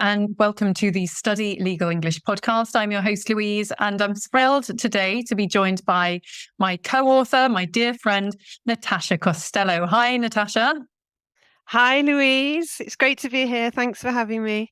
and welcome to the Study Legal English podcast. I'm your host, Louise, and I'm thrilled today to be joined by my co-author, my dear friend, Natasha Costello. Hi, Natasha. Hi, Louise. It's great to be here. Thanks for having me.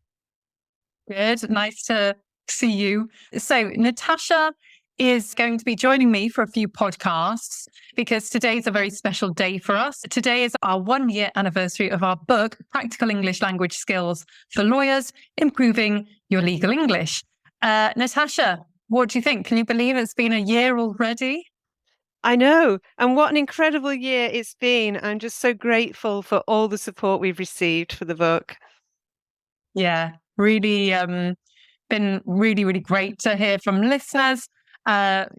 Good. Nice to see you. So, Natasha is going to be joining me for a few podcasts because today is a very special day for us. Today is our 1-year anniversary of our book, Practical English Language Skills for Lawyers, Improving Your Legal English. Natasha, what do you think? Can you believe it's been a year already? I know. And what an incredible year it's been. I'm just so grateful for all the support we've received for the book. Yeah, really been really great to hear from listeners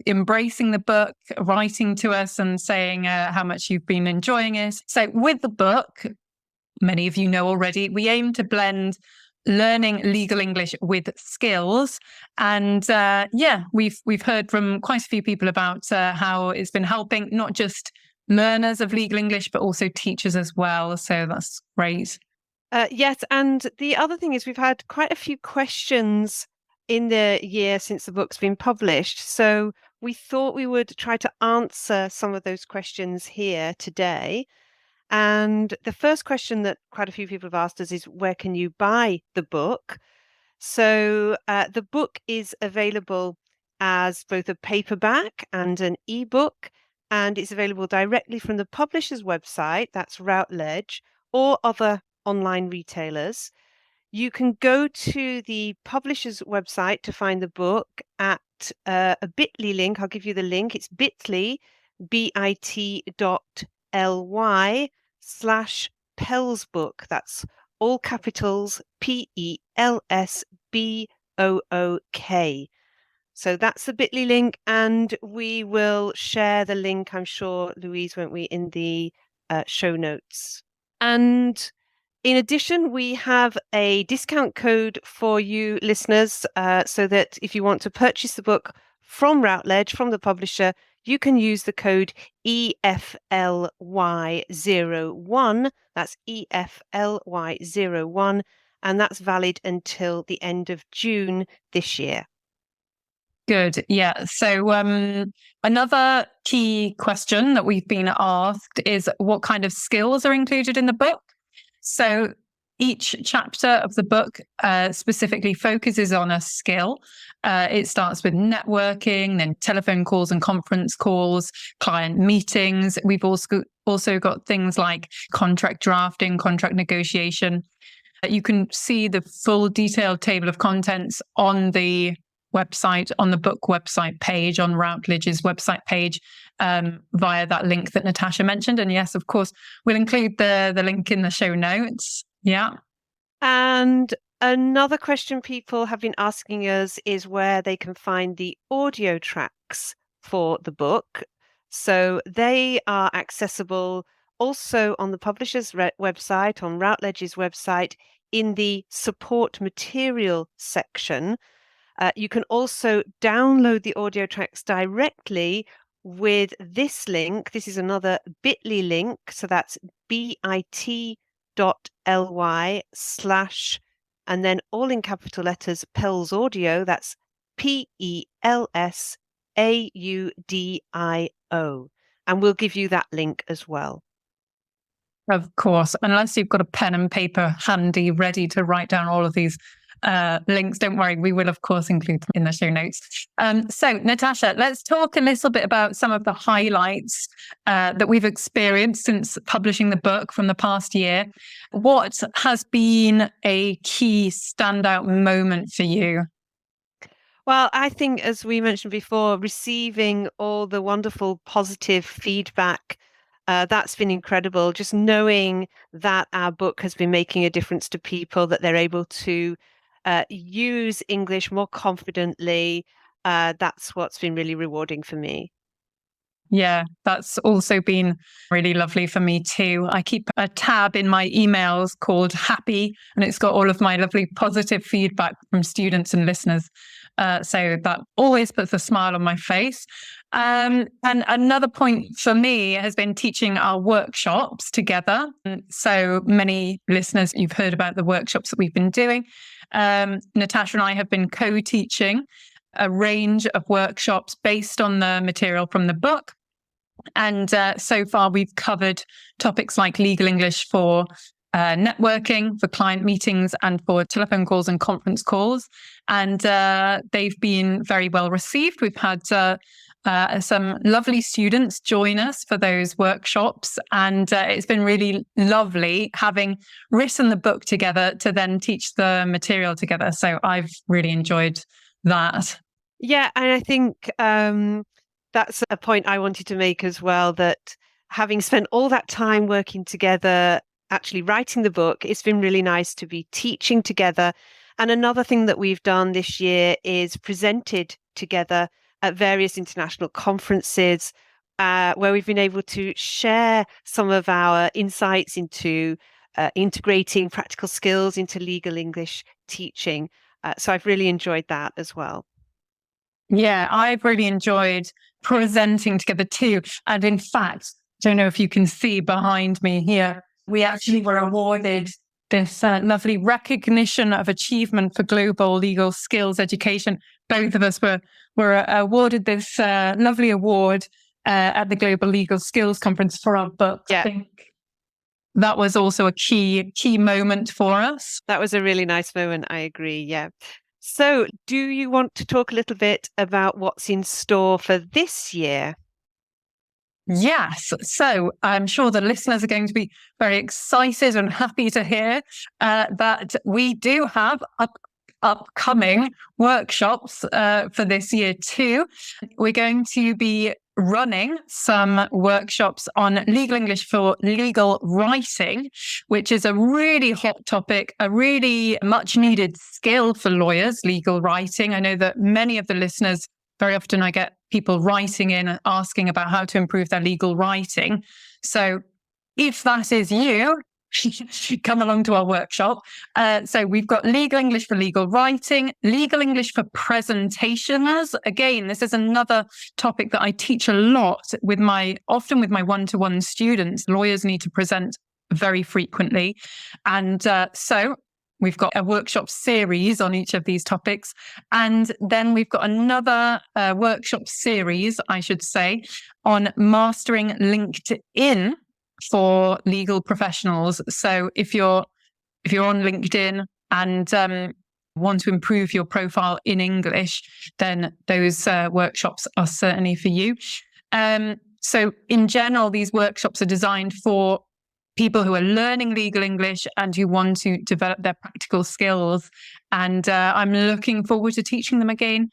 embracing the book, writing to us and saying how much you've been enjoying it. So with the book, many of you know already, we aim to blend learning legal English with skills. And we've heard from quite a few people about how it's been helping not just learners of legal English, but also teachers as well. So that's great. Yes, and the other thing is we've had quite a few questions in the year since the book's been published. So we thought we would try to answer some of those questions here today. And the first question that quite a few people have asked us is, where can you buy the book? So the book is available as both a paperback and an ebook, and it's available directly from the publisher's website, that's Routledge, or other online retailers. You can go to the publisher's website to find the book at a bit.ly link. I'll give you the link. It's bit.ly, bit.ly/Pelsbook. That's all capitals, PELSBOOK. So that's the bit.ly link, and we will share the link, I'm sure, Louise, won't we, in the show notes. And in addition, we have a discount code for you listeners, so that if you want to purchase the book from Routledge, from the publisher, you can use the code EFLY01. That's EFLY01, and that's valid until the end of June this year. Good. Yeah. So another key question that we've been asked is what kind of skills are included in the book? So each chapter of the book specifically focuses on a skill. It starts with networking, then telephone calls and conference calls, client meetings. We've also got things like contract drafting, contract negotiation. You can see the full detailed table of contents on the website, on the book website page, on Routledge's website page, via that link that Natasha mentioned. And yes, of course, we'll include the link in the show notes. Yeah. And another question people have been asking us is where they can find the audio tracks for the book. So they are accessible also on the publisher's website, on Routledge's website, in the support material section. You can also download the audio tracks directly with this link. This is another bit.ly link. So that's bit.ly/ and then all in capital letters, Pels Audio. That's PELSAUDIO. And we'll give you that link as well. Of course, unless you've got a pen and paper handy, ready to write down all of these links, don't worry, we will of course include them in the show notes. So Natasha, let's talk a little bit about some of the highlights that we've experienced since publishing the book from the past year. What has been a key standout moment for you? Well, I think, as we mentioned before, receiving all the wonderful positive feedback, that's been incredible. Just knowing that our book has been making a difference to people, that they're able to use English more confidently. That's what's been really rewarding for me. Yeah, that's also been really lovely for me too. I keep a tab in my emails called Happy, and it's got all of my lovely positive feedback from students and listeners. So that always puts a smile on my face. And another point for me has been teaching our workshops together. So many listeners, you've heard about the workshops that we've been doing. Natasha and I have been co-teaching a range of workshops based on the material from the book. And so far, we've covered topics like legal English for networking, for client meetings, and for telephone calls and conference calls. And they've been very well received. We've had some lovely students join us for those workshops. And it's been really lovely having written the book together to then teach the material together. So I've really enjoyed that. Yeah, and I think that's a point I wanted to make as well, that having spent all that time working together, actually writing the book, it's been really nice to be teaching together. And another thing that we've done this year is presented together at various international conferences, where we've been able to share some of our insights into integrating practical skills into legal English teaching. So I've really enjoyed that as well. Yeah, I've really enjoyed presenting together too. And in fact, I don't know if you can see behind me here, we actually were awarded this lovely recognition of achievement for global legal skills education. Both of us were awarded this lovely award at the Global Legal Skills Conference for our book. Yeah. I think that was also a key moment for us. That was a really nice moment. I agree. Yeah. So, do you want to talk a little bit about what's in store for this year? Yes. So I'm sure the listeners are going to be very excited and happy to hear that we do have upcoming workshops for this year too. We're going to be running some workshops on legal English for legal writing, which is a really hot topic, a really much needed skill for lawyers, legal writing. I know that many of the listeners, very often I get people writing in and asking about how to improve their legal writing. So if that is you, come along to our workshop. So we've got legal English for legal writing, legal English for presentations. Again, this is another topic that I teach a lot often with my one-to-one students. Lawyers need to present very frequently. And so we've got a workshop series on each of these topics. And then we've got another workshop series, I should say, on mastering LinkedIn for legal professionals. So if you're on LinkedIn and want to improve your profile in English, then those workshops are certainly for you. So in general, these workshops are designed for people who are learning legal English and who want to develop their practical skills. And I'm looking forward to teaching them again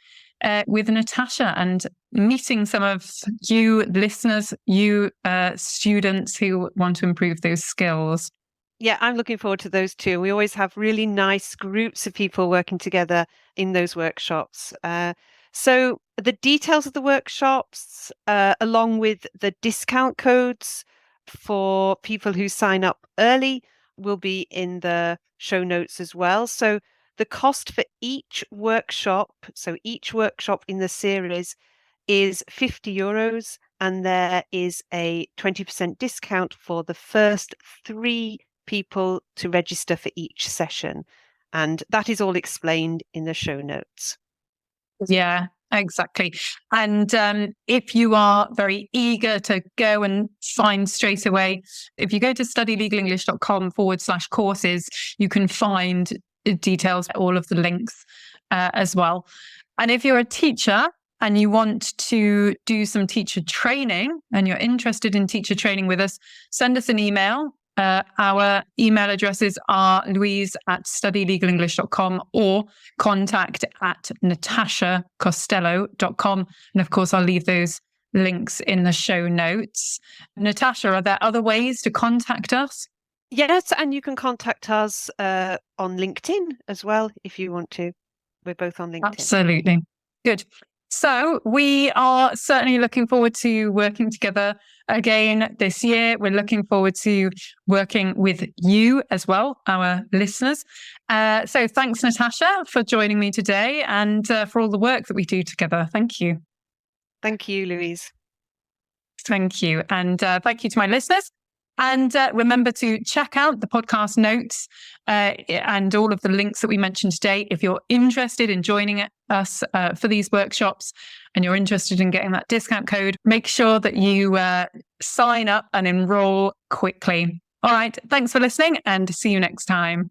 with Natasha and meeting some of you listeners, you students who want to improve those skills. Yeah, I'm looking forward to those too. We always have really nice groups of people working together in those workshops. So the details of the workshops, along with the discount codes for people who sign up early, will be in the show notes as well. So the cost for each workshop, so each workshop in the series, is €50, and there is a 20% discount for the first 3 people to register for each session. And that is all explained in the show notes. Yeah, exactly. And if you are very eager to go and find straight away, if you go to studylegaleNglish.com/courses, you can find details, all of the links as well. And if you're a teacher and you want to do some teacher training and you're interested in teacher training with us, send us an email. Our email addresses are louise@studylegalenglish.com or contact@natashacostello.com. And of course, I'll leave those links in the show notes. Natasha, are there other ways to contact us? Yes, and you can contact us on LinkedIn as well if you want to. We're both on LinkedIn. Absolutely. Good. So we are certainly looking forward to working together again this year. We're looking forward to working with you as well, our listeners. So thanks, Natasha, for joining me today and for all the work that we do together. Thank you. Thank you, Louise. Thank you. And thank you to my listeners. And remember to check out the podcast notes and all of the links that we mentioned today. If you're interested in joining us for these workshops and you're interested in getting that discount code, make sure that you sign up and enroll quickly. All right. Thanks for listening and see you next time.